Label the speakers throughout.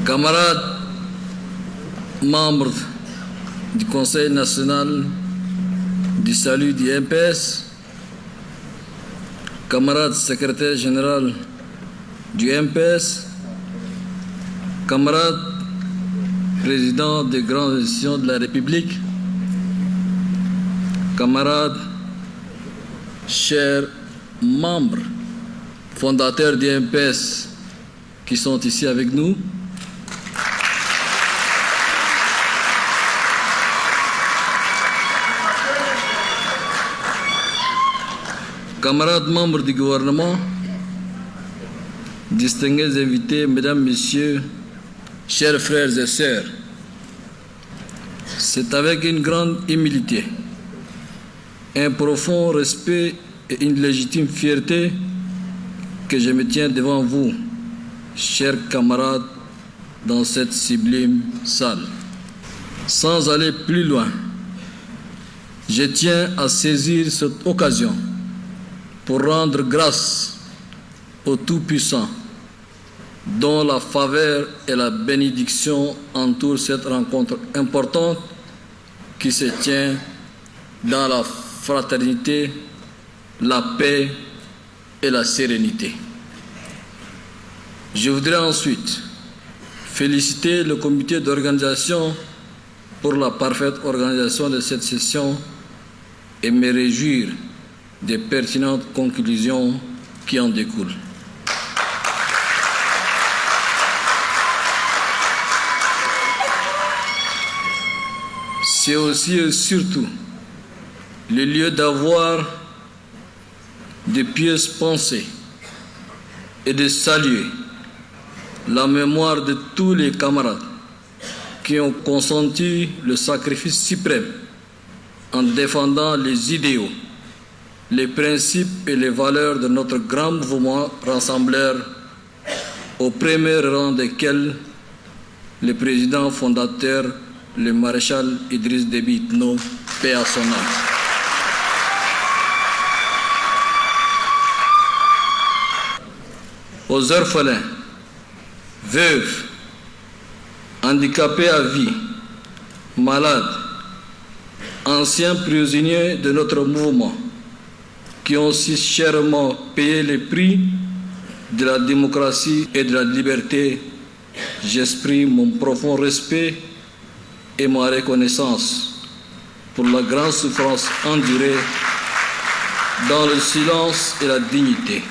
Speaker 1: Camarades membres du Conseil national du salut du MPS, camarades secrétaire général du MPS, camarades présidents des grandes institutions de la République, camarades, chers membres fondateurs du MPS qui sont ici avec nous, camarades membres du gouvernement, distingués invités, mesdames, messieurs, chers frères et sœurs, c'est avec une grande humilité, un profond respect et une légitime fierté que je me tiens devant vous, chers camarades, dans cette sublime salle. Sans aller plus loin, je tiens à saisir cette occasion pour rendre grâce au Tout-Puissant, dont la faveur et la bénédiction entourent cette rencontre importante qui se tient dans la fraternité, la paix et la sérénité. Je voudrais ensuite féliciter le comité d'organisation pour la parfaite organisation de cette session et me réjouir des pertinentes conclusions qui en découlent. C'est aussi et surtout le lieu d'avoir de pieuses pensées et de saluer la mémoire de tous les camarades qui ont consenti le sacrifice suprême en défendant les idéaux, les principes et les valeurs de notre grand mouvement rassembleur, au premier rang desquels le président fondateur, le maréchal Idriss Déby Itno, paix à son âme. Aux orphelins, veuves, handicapés à vie, malades, anciens prisonniers de notre mouvement, qui ont si chèrement payé le prix de la démocratie et de la liberté, j'exprime mon profond respect et ma reconnaissance pour la grande souffrance endurée dans le silence et la dignité.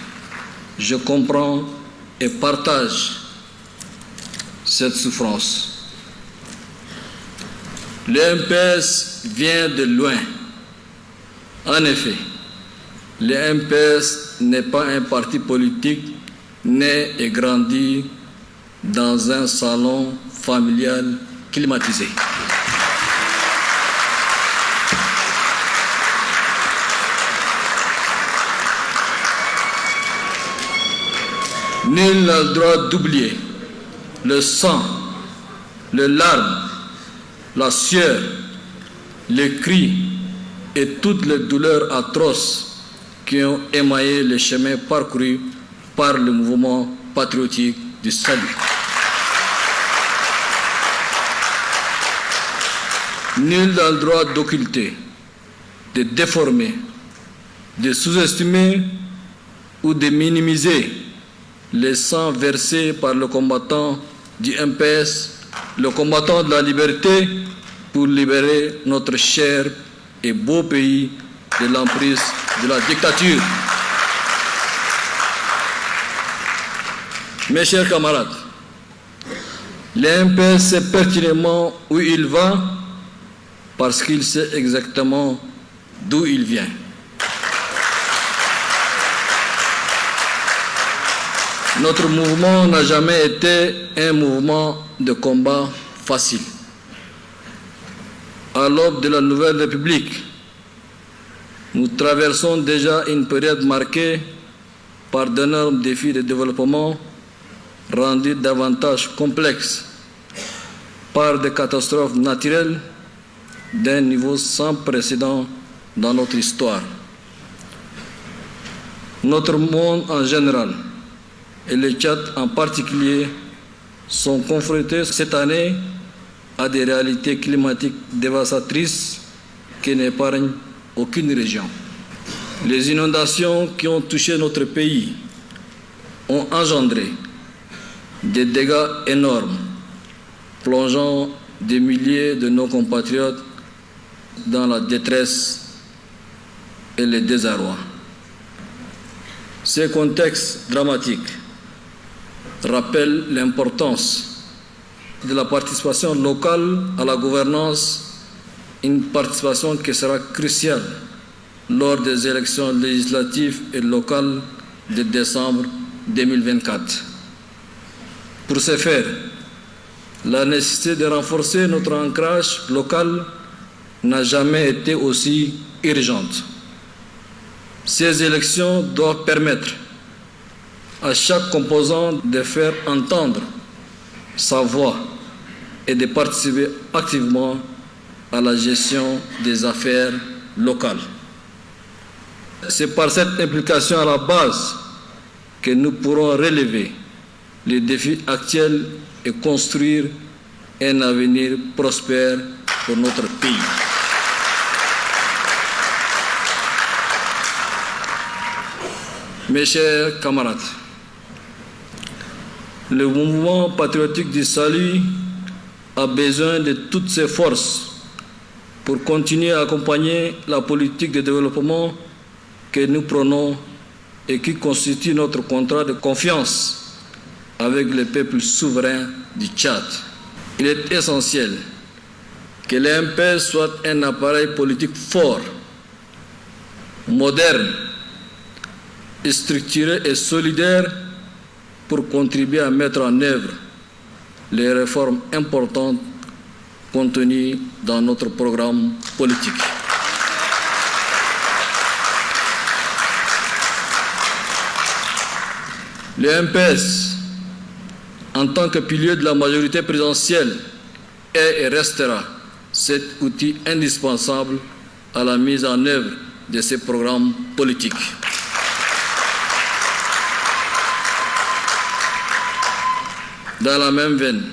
Speaker 1: Je comprends et partage cette souffrance. Le MPS vient de loin. En effet, le MPS n'est pas un parti politique né et grandi dans un salon familial climatisé. Nul n'a le droit d'oublier le sang, les larmes, la sueur, les cris et toutes les douleurs atroces qui ont émaillé les chemins parcourus par le mouvement patriotique du salut. Nul n'a le droit d'occulter, de déformer, de sous-estimer ou de minimiser les sangs versés par le combattant du MPS, le combattant de la liberté pour libérer notre cher et beau pays de l'emprise de la dictature. Mes chers camarades, le MPS sait pertinemment où il va parce qu'il sait exactement d'où il vient. Notre mouvement n'a jamais été un mouvement de combat facile. À l'aube de la Nouvelle République, nous traversons déjà une période marquée par d'énormes défis de développement rendus davantage complexes par des catastrophes naturelles d'un niveau sans précédent dans notre histoire. Notre monde en général, et le Tchad en particulier, sont confrontés cette année à des réalités climatiques dévastatrices qui n'épargnent aucune région. Les inondations qui ont touché notre pays ont engendré des dégâts énormes, plongeant des milliers de nos compatriotes dans la détresse et le désarroi. Ces contextes dramatiques rappellent l'importance de la participation locale à la gouvernance, une participation qui sera cruciale lors des élections législatives et locales de décembre 2024. Pour ce faire, la nécessité de renforcer notre ancrage local n'a jamais été aussi urgente. Ces élections doivent permettre à chaque composant de faire entendre sa voix et de participer activement à la gestion des affaires locales. C'est par cette implication à la base que nous pourrons relever les défis actuels et construire un avenir prospère pour notre pays. Mes chers camarades, le mouvement patriotique du salut a besoin de toutes ses forces pour continuer à accompagner la politique de développement que nous prenons et qui constitue notre contrat de confiance avec le peuple souverain du Tchad. Il est essentiel que l'MPS soit un appareil politique fort, moderne, structuré et solidaire pour contribuer à mettre en œuvre les réformes importantes contenues dans notre programme politique. Le MPS, en tant que pilier de la majorité présidentielle, est et restera cet outil indispensable à la mise en œuvre de ces programmes politiques. Dans la même veine,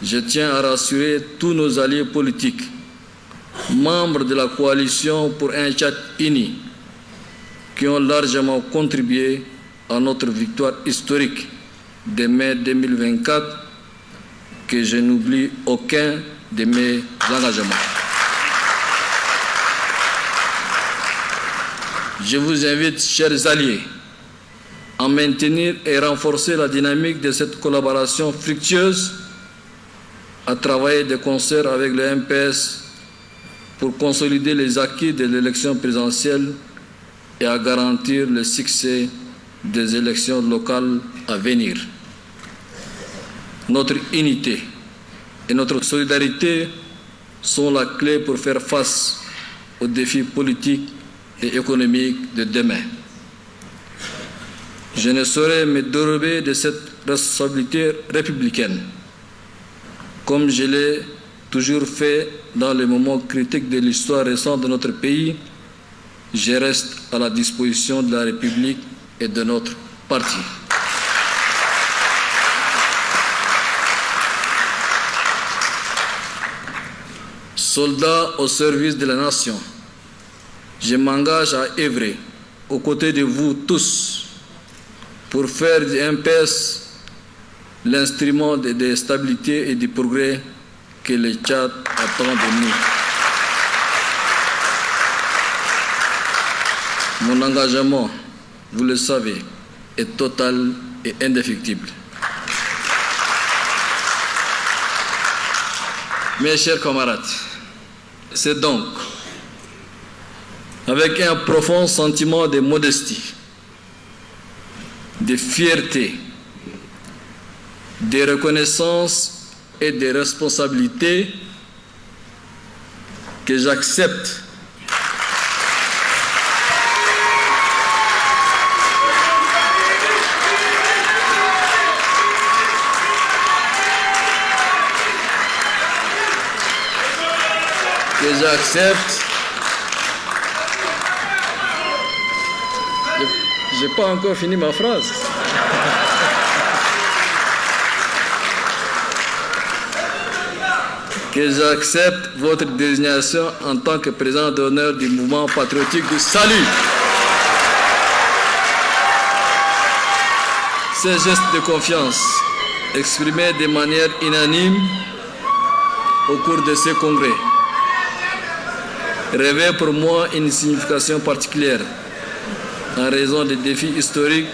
Speaker 1: je tiens à rassurer tous nos alliés politiques, membres de la coalition pour un Tchad uni, qui ont largement contribué à notre victoire historique de mai 2024, que je n'oublie aucun de mes engagements. Je vous invite, chers alliés, à maintenir et renforcer la dynamique de cette collaboration fructueuse, à travailler de concert avec le MPS pour consolider les acquis de l'élection présidentielle et à garantir le succès des élections locales à venir. Notre unité et notre solidarité sont la clé pour faire face aux défis politiques et économiques de demain. Je ne saurais me dérober de cette responsabilité républicaine, comme je l'ai toujours fait dans les moments critiques de l'histoire récente de notre pays. Je reste à la disposition de la République et de notre parti. Soldat au service de la nation, je m'engage à œuvrer aux côtés de vous tous pour faire du MPS l'instrument de stabilité et du progrès que le Tchad attend de nous. Mon engagement, vous le savez, est total et indéfectible. Mes chers camarades, c'est donc avec un profond sentiment de modestie, de fierté, de reconnaissance et de responsabilité que j'accepte J'ai pas encore fini ma phrase. que j'accepte votre désignation en tant que président d'honneur du mouvement patriotique du salut. Ces gestes de confiance, exprimés de manière unanime au cours de ce congrès, revêtent pour moi une signification particulière en raison des défis historiques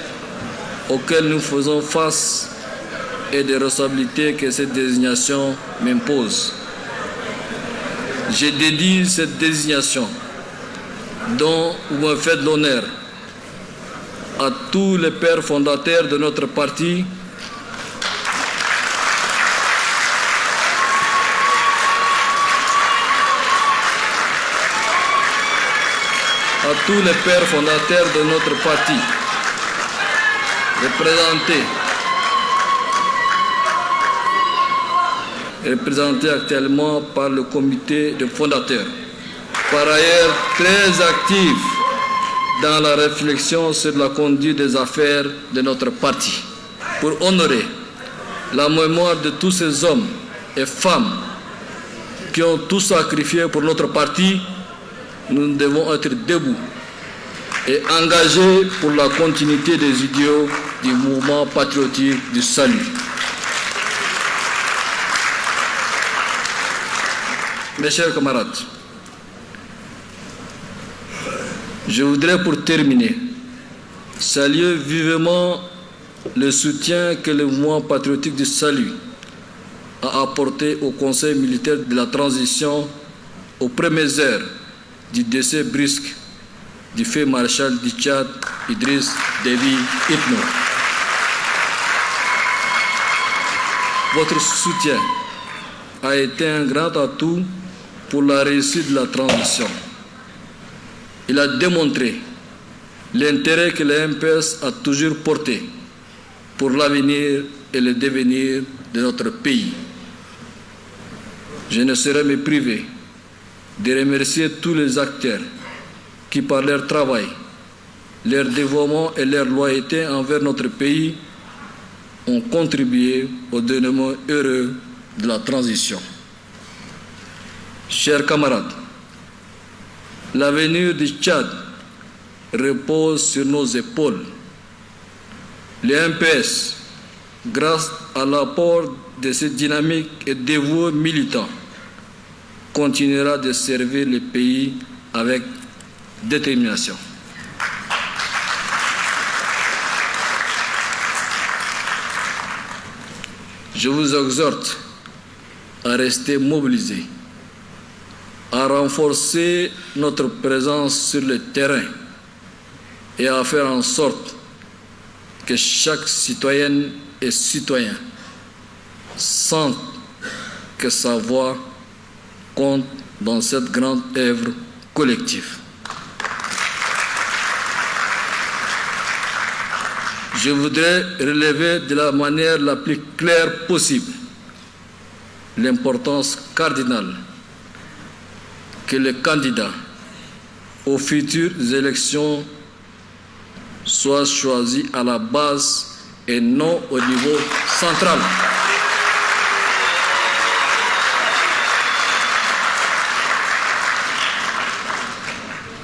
Speaker 1: auxquels nous faisons face et des responsabilités que cette désignation m'impose. Je dédie cette désignation dont vous me faites l'honneur à tous les pères fondateurs de notre parti, de notre parti, représentés actuellement par le comité de fondateurs. Par ailleurs, très actifs dans la réflexion sur la conduite des affaires de notre parti. Pour honorer la mémoire de tous ces hommes et femmes qui ont tout sacrifié pour notre parti, nous devons être debout et engagés pour la continuité des idéaux du mouvement patriotique du salut. Mes chers camarades, je voudrais pour terminer saluer vivement le soutien que le mouvement patriotique du salut a apporté au Conseil militaire de la transition aux premières heures du décès brusque du fait maréchal du Tchad, Idriss Déby Itno. Votre soutien a été un grand atout pour la réussite de la transition. Il a démontré l'intérêt que le MPS a toujours porté pour l'avenir et le devenir de notre pays. Je ne saurais me priver de remercier tous les acteurs qui, par leur travail, leur dévouement et leur loyauté envers notre pays, ont contribué au dénouement heureux de la transition. Chers camarades, l'avenir du Tchad repose sur nos épaules. Le MPS, grâce à l'apport de ces dynamiques et dévoués militants, continuera de servir le pays avec détermination. Je vous exhorte à rester mobilisés, à renforcer notre présence sur le terrain et à faire en sorte que chaque citoyenne et citoyen sente que sa voix compte dans cette grande œuvre collective. Je voudrais relever de la manière la plus claire possible l'importance cardinale que les candidats aux futures élections soient choisis à la base et non au niveau central.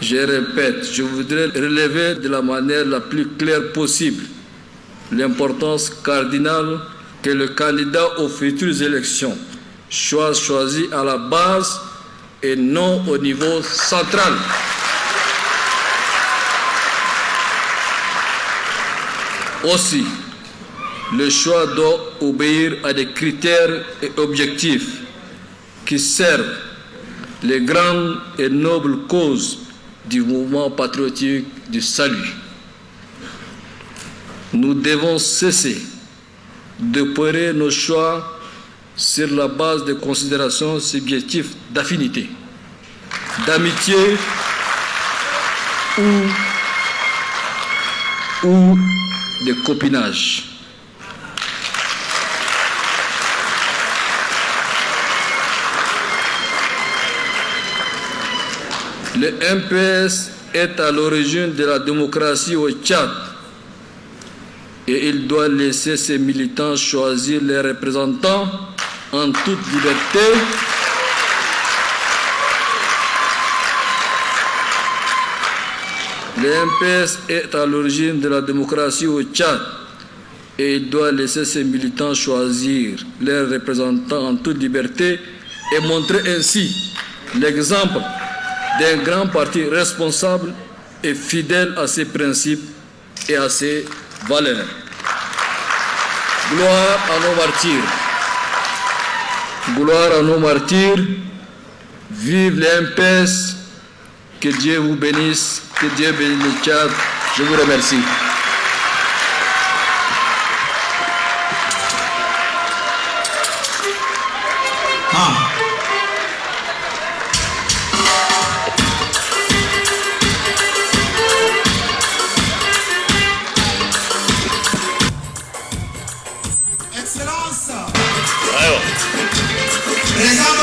Speaker 1: Je répète, je voudrais relever de la manière la plus claire possible l'importance cardinale que le candidat aux futures élections soit choisi à la base et non au niveau central. Aussi, le choix doit obéir à des critères et objectifs qui servent les grandes et nobles causes du mouvement patriotique du salut. Nous devons cesser d'opérer nos choix sur la base de considérations subjectives d'affinité, d'amitié ou de copinage. Le MPS est à l'origine de la démocratie au Tchad et il doit laisser ses militants choisir les représentants en toute liberté L'MPS est à l'origine de la démocratie au Tchad et il doit laisser ses militants choisir leurs représentants en toute liberté et montrer ainsi l'exemple d'un grand parti responsable et fidèle à ses principes et à ses valeurs. Gloire à nos martyrs. Gloire à nos martyrs. Vive l'MPS. Que Dieu vous bénisse. Que Dieu bénisse le Tchad. Je vous remercie.
Speaker 2: Excellence. Présent